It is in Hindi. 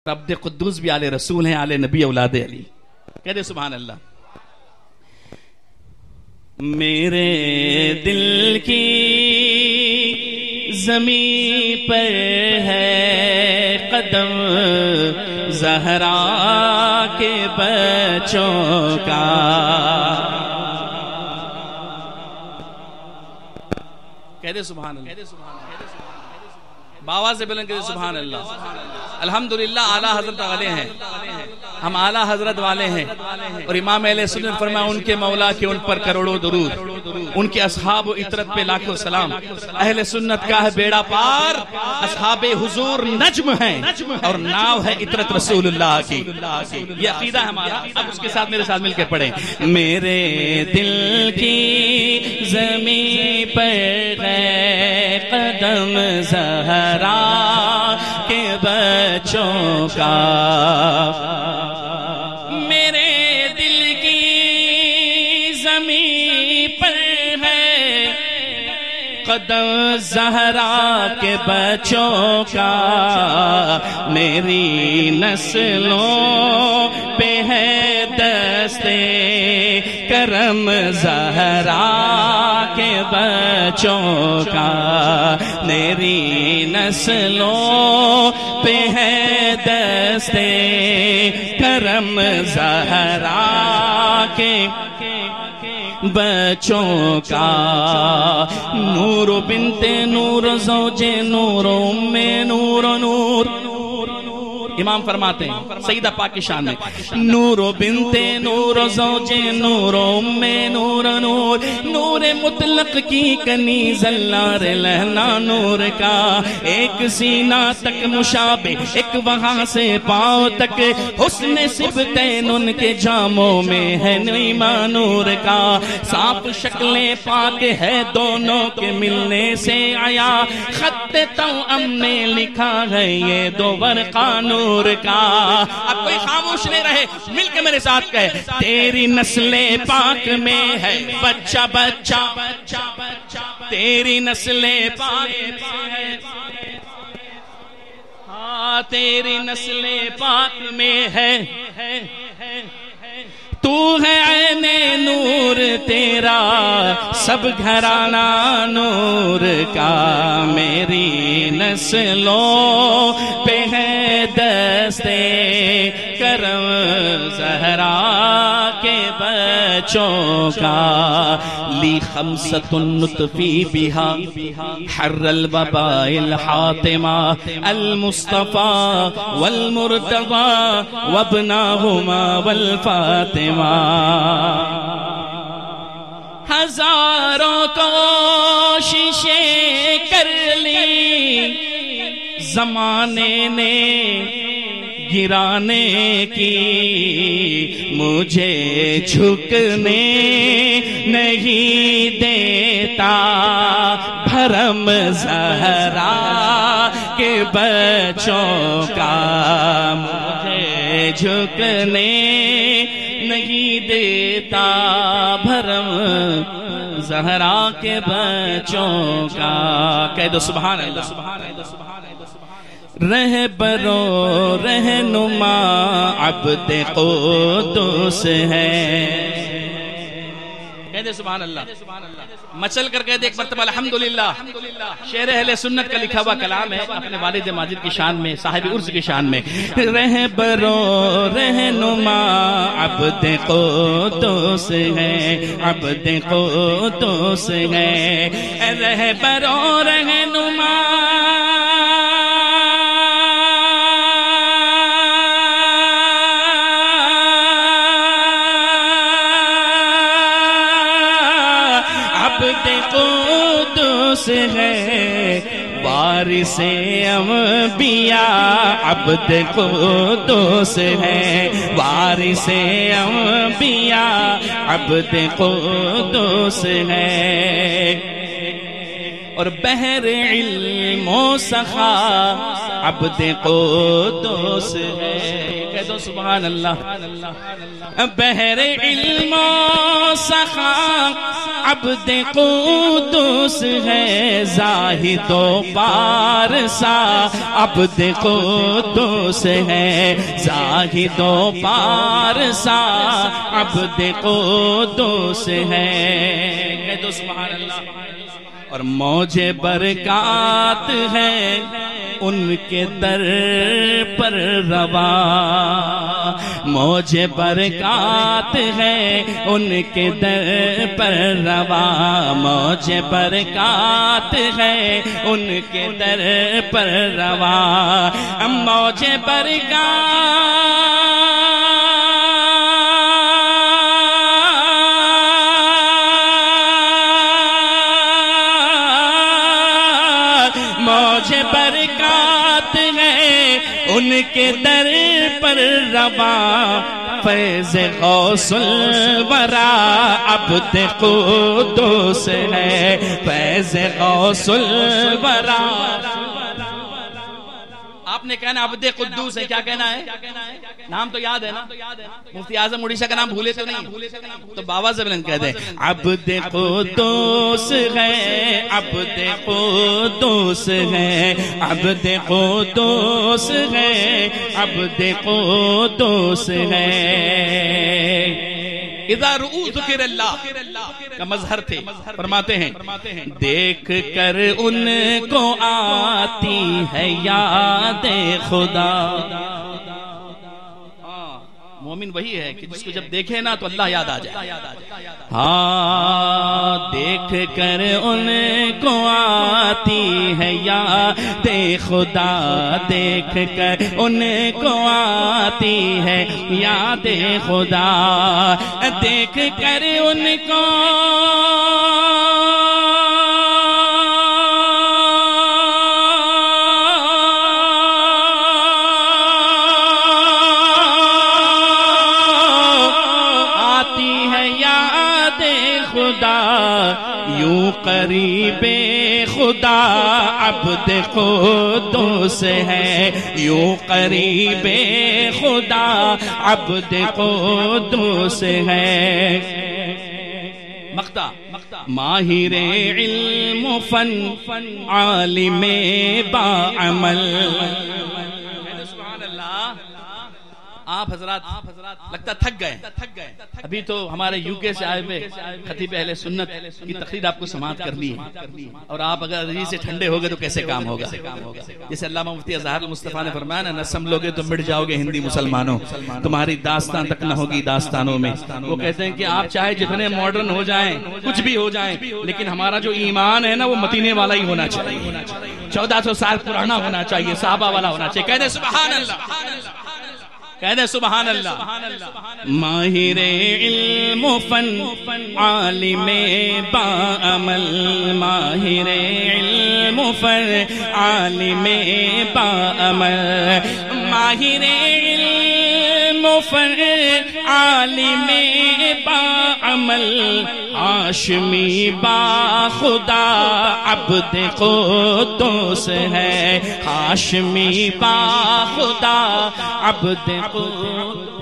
अब्द कुद्दूस भी आले रसूल हैं, आले नबी औलाद अली। कह दे सुभान अल्लाह। मेरे दिल की ज़मीं पर है कदम ज़हरा के बच्चों का। कह दे सुभान अल्लाह। बाबा से बुलंद कह दे सुभान अल्लाह। अल्हम्दुलिल्लाह आला हजरत वाले हैं, हम आला हजरत वाले हैं। और इमाम अहले सुन्नत फरमाया उनके मौला के उन पर करोड़ों दुरूद, उनके असहाब इतरत पे लाखों सलाम। अहले सुन्नत का है बेड़ा पार, असहाबे हुजूर नज्म हैं और नाव है इतरत रसूलुल्लाह की। ये अकीदा है हमारा। अब उसके साथ मेरे साथ मिलकर पढ़े। मेरे दिल की ज़मीं पर है कदम ज़हरा के बच्चों का। मेरे दिल की ज़मीं पर है कदम ज़हरा के बच्चों का। मेरी नस्लों पे है दस्ते करम ज़हरा के बच्चों का। मेरी नस्लों पे है दस्ते करम ज़हरा के बच्चों का। नूर बिनते नूर ज़ौजे नूर उम्मे नूर नूर। इमाम फरमाते हैं सईदा पाक की शान में, नूर बिनते नूर ज़ौजे नूर उम्मे नूर नूर। नूर मुतलक की कनीज़ अल्लाह लहना नूर का। एक सीना तक मुशाबे एक वहां से पाँव तक हुस्न सिबतैन उनके जामों में है नीमा नूर का। साफ शक्लें पाक है दोनों के मिलने से आया। खत्ते तौअम ने लिखा है ये दो वर्क़ा नूर का। अब कोई खामोश नहीं रहे, मिलके मेरे साथ कहे, तेरी नस्ले पाक में है बच्चा बच्चा। तेरी नस्ले पाक में है, हाँ तेरी नस्ले पाक में है। तू है ऐने नूर तेरा सब घराना नूर का। मेरी नस्लों पे है दस्ते करम ज़हरा के बच्चों का। ली खमसतुन नुतफी बिहा हर्रल वबाइल हातिमा अल मुस्तफा वल मुर्तज़ा वब्नाहुमा वल फातिमा। हजारों कोशिशें कर ली ज़माने ने गिराने की, मुझे झुकने नहीं देता भरम ज़हरा के बच्चों का। मुझे झुकने नहीं देता भरम ज़हरा के बच्चों का। कह दो सुभान अल्लाह। सुभान अल्लाह। रहबरो रहनुमा अब्द क़ुद्दूस है। कह दे सुभान अल्लाह। मचल कर कह दे एक मर्तबा अल्हम्दुलिल्लाह। शेर अहले सुन्नत का लिखा हुआ कलाम है अपने वालिद माजिद की शान में, साहिब उर्स की शान में। रहबरो रहनुमा अब्द क़ुद्दूस है, अब्द क़ुद्दूस है। रहबरो रहनुमा कुद्दूस है। वारिसे अंबिया अब्द कुद्दूस है। वारिसे अंबिया अब्द कुद्दूस है। और बहर इल्मो सखा अब्द कुद्दूस है। कह दो सुभान अल्लाह। बहर इल्मो सखा अब्द कुद्दूस है ज़ाहिदो पारसा, अब्द कुद्दूस है ज़ाहिदो पारसा, अब्द कुद्दूस है। कह दो सुभान अल्लाह। और मौजे बरकात है उनके दर पर रवा, मौजे बरकात है उनके दर पर रवा, मौजे बरकात है उनके दर पर रवा, मौजे बरकात मौजे बरकात है उनके दर पर रवा, फैज़ गौसुल वरा अब्द कुद्दूस है, फैज़ गौसुल वरा। आपने कहना अब्दे कुद्दूस है, क्या कहना है? नाम तो याद है ना? मुफ्ती आजम उड़ीसा का नाम भूले तो नहीं, तो बाबा से बुलंद कहते हैं अब्दे कुद्दूस है, अब्दे कुद्दूस है, अब्दे कुद्दूस है, अब्दे कुद्दूस है। इज़ा रुऊ ज़िक्रुल्लाह का मजहर थे, फरमाते हैं देख कर उनको आती है याद खुदा। मोमिन वही है कि जिसको जब देखे ना तो अल्लाह याद आ जाए। हाँ, देख कर उनको आती है याद खुदा, देख कर उनको आती है याद खुदा, देख कर उनको यूं करीबे खुदा अब्द कुद्दूस है, यूं करीबे खुदा अब्द कुद्दूस है। मक्ता माहिरे इल्म फन आलिमे बाअमल। आप हजरात लगता थक गए। अभी तो हमारे यूके से आए हुए खतीब अहले सुन्नत की तकरीर आपको समाअत करनी है, और आप अगर अभी से ठंडे हो गए तो कैसे काम होगा? जैसे अल्लामा मुफ्ती अज़हर मुस्तफ़ा ने फरमाया ना, न संभलोगे तो मिट जाओगे हिंदी मुसलमानों, तुम्हारी दास्तान तक न होगी दास्तानों में। वो कहते हैं कि आप चाहे जितने मॉडर्न हो जाएं, कुछ भी हो जाएं, लेकिन हमारा जो ईमान है ना वो मदीने वाला ही होना चाहिए, 1400 साल पुराना होना चाहिए, सहाबा वाला होना चाहिए। कहते सुभान अल्लाह, कहते सुभान अल्लाह। माहिरे इल्म फन आलिमे बाअमल, माहिरे इल्म फन आलिमे बाअमल, माहिरे इल्म फन आलिमे बाअमल, हाशमी बाखुदा अब्द कुद्दूस है, हाशमी बाखुदा अब्द कुद्दूस।